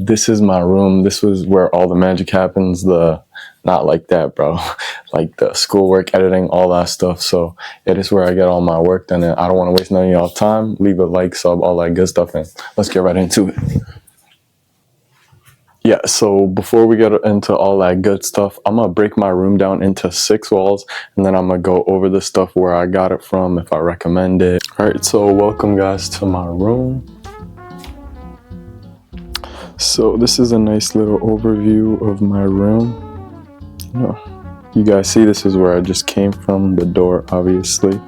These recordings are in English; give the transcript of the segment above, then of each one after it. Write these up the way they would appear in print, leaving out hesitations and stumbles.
this is my room. This was where all the magic happens. Not like that, bro. Like the schoolwork, editing, all that stuff. So it is where I get all my work done. And I don't want to waste none of y'all time. Leave a like, sub, all that good stuff. And let's get right into it. Yeah, so before we get into all that good stuff, I'm going to break my room down into 6 walls, and then I'm going to go over the stuff where I got it from, if I recommend it. All right, so welcome guys to my room. So this is a nice little overview of my room. You guys see this is where I just came from, the door obviously.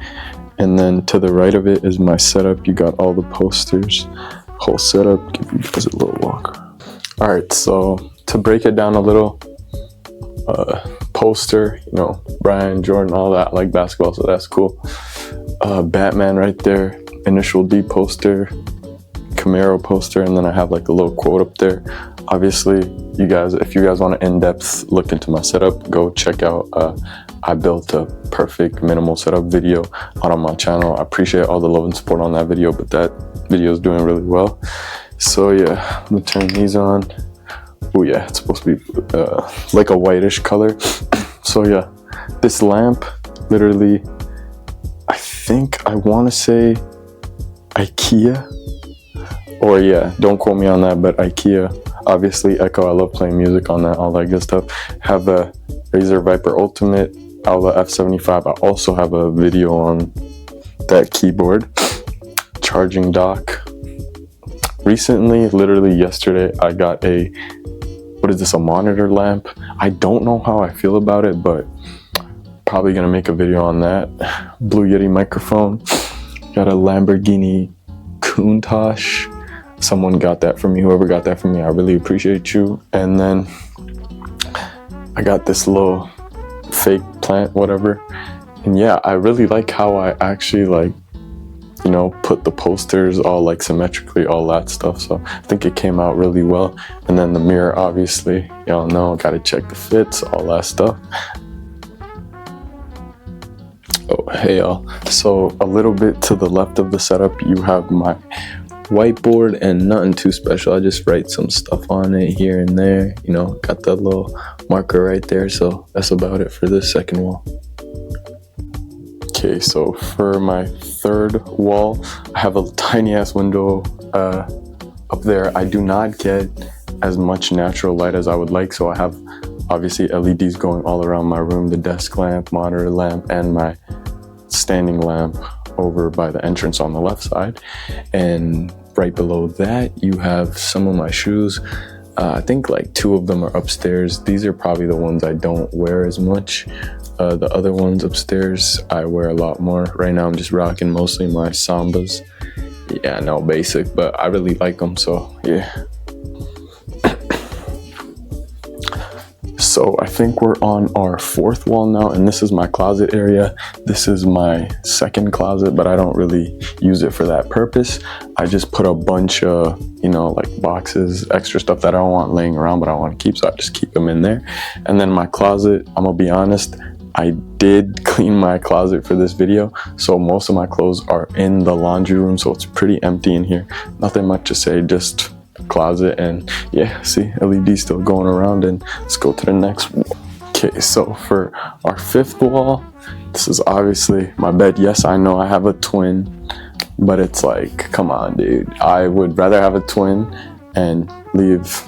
And then to the right of it is my setup. You got all the posters, whole setup. Give you guys a little walk. All right, so to break it down a little, poster, Brian, Jordan, all that, like basketball, so that's cool. Batman right there, Initial D poster, Camaro poster, and then I have like a little quote up there. Obviously, if you guys want an in-depth look into my setup, go check out, I built a perfect minimal setup video on my channel. I appreciate all the love and support on that video, but that video is doing really well. So yeah, I'm gonna turn these on. Oh yeah, it's supposed to be like a whitish color. So yeah, this lamp, literally, I want to say IKEA, or yeah, don't quote me on that, but IKEA. Obviously Echo, I love playing music on that, all that good stuff. Have a Razer Viper Ultimate Aula F75. I also have a video on that keyboard. Charging dock. Recently, literally yesterday, I got a monitor lamp. I don't know how I feel about it, but probably gonna make a video on that. Blue Yeti microphone. Got a Lamborghini Countach. Someone got that for me. Whoever got that for me, I really appreciate you. And then I got this little fake plant, whatever. And yeah, I really like how I actually put the posters all like symmetrically, all that stuff. So I think it came out really well. And then the mirror, obviously, y'all know, gotta check the fits, all that stuff. Oh, hey y'all. So a little bit to the left of the setup, you have my whiteboard, and nothing too special. I just write some stuff on it here and there. Got that little marker right there. So that's about it for this second wall. Okay, so for my third wall, I have a tiny ass window up there. I do not get as much natural light as I would like, so I have obviously LEDs going all around my room, the desk lamp, monitor lamp, and my standing lamp over by the entrance on the left side. And right below that, you have some of my shoes. I think like 2 of them are upstairs. These are probably the ones I don't wear as much. The other ones upstairs, I wear a lot more. Right now, I'm just rocking mostly my Sambas. Yeah, no, basic, but I really like them, so yeah. So I think we're on our 4th wall now, and this is my closet area. This is my second closet, but I don't really use it for that purpose. I just put a bunch of, like boxes, extra stuff that I don't want laying around, but I want to keep, so I just keep them in there. And then my closet, I'm gonna be honest, I did clean my closet for this video, so most of my clothes are in the laundry room, so it's pretty empty in here. Nothing much to say, just closet. And yeah, see, LED still going around. And let's go to the next wall. Okay, so for our 5th wall, this is obviously my bed. Yes, I know I have a twin, but it's like, come on, dude. I would rather have a twin and leave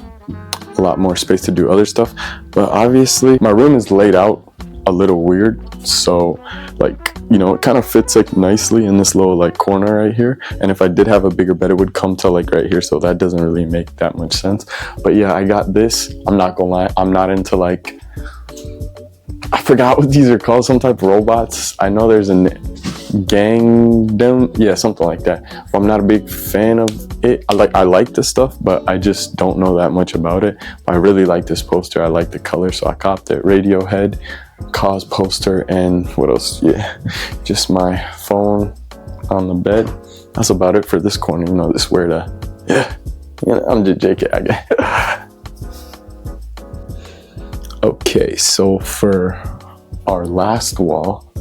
a lot more space to do other stuff. But obviously my room is laid out a little weird, so it kind of fits like nicely in this little like corner right here. And if I did have a bigger bed, it would come to like right here, so that doesn't really make that much sense. But yeah, I got this. I'm not gonna lie, I'm not into like, I forgot what these are called, some type of robots. I know there's a Gangnam, yeah, something like that. But I'm not a big fan of it. I like this stuff, but I just don't know that much about it. But I really like this poster. I like the color, so I copped it. Radiohead Cause poster, and what else? Yeah, just my phone on the bed. That's about it for this corner. This where I'm just JK, I guess. Okay, so for our last wall,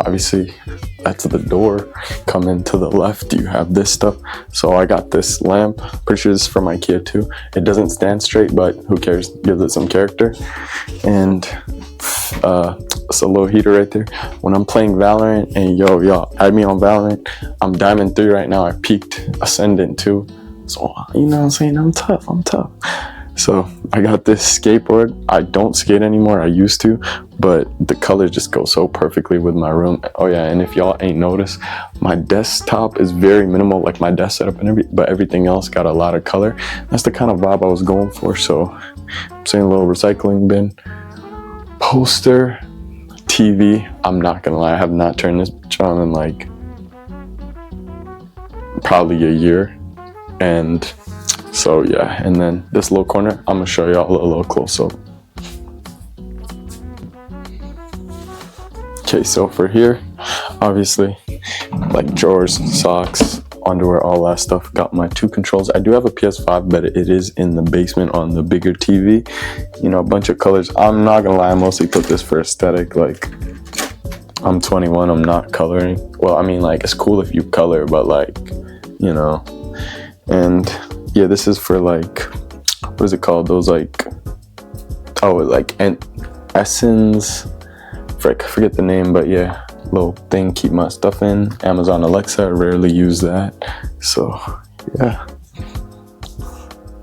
obviously that's the door. Come into the left, you have this stuff. So I got this lamp, pretty sure this is from IKEA too. It doesn't stand straight, but who cares, gives it some character. And it's a little heater right there. When I'm playing Valorant, and y'all add me on Valorant, I'm Diamond 3 right now. I peaked Ascendant 2. So, you know what I'm saying? I'm tough. So I got this skateboard. I don't skate anymore. I used to, but the color just goes so perfectly with my room. Oh yeah, and if y'all ain't noticed, my desktop is very minimal, like my desk setup and but everything else got a lot of color. That's the kind of vibe I was going for. So I'm saying a little recycling bin, poster, TV. I'm not gonna lie, I have not turned this bitch on in like probably a year. And so yeah, and then this little corner, I'm gonna show y'all a little close up. Okay, so for here, obviously, like drawers, socks, underwear, all that stuff. Got my 2 controls. I do have a PS5, but it is in the basement on the bigger TV. You know, a bunch of colors. I'm not gonna lie, I mostly put this for aesthetic. Like, I'm 21, I'm not coloring. Well, I mean, like, it's cool if you color, but like, you know. And yeah, this is for like, what is it called? Those like, oh, like Essence. I forget the name, but yeah, little thing, keep my stuff in. Amazon Alexa, I rarely use that. So yeah.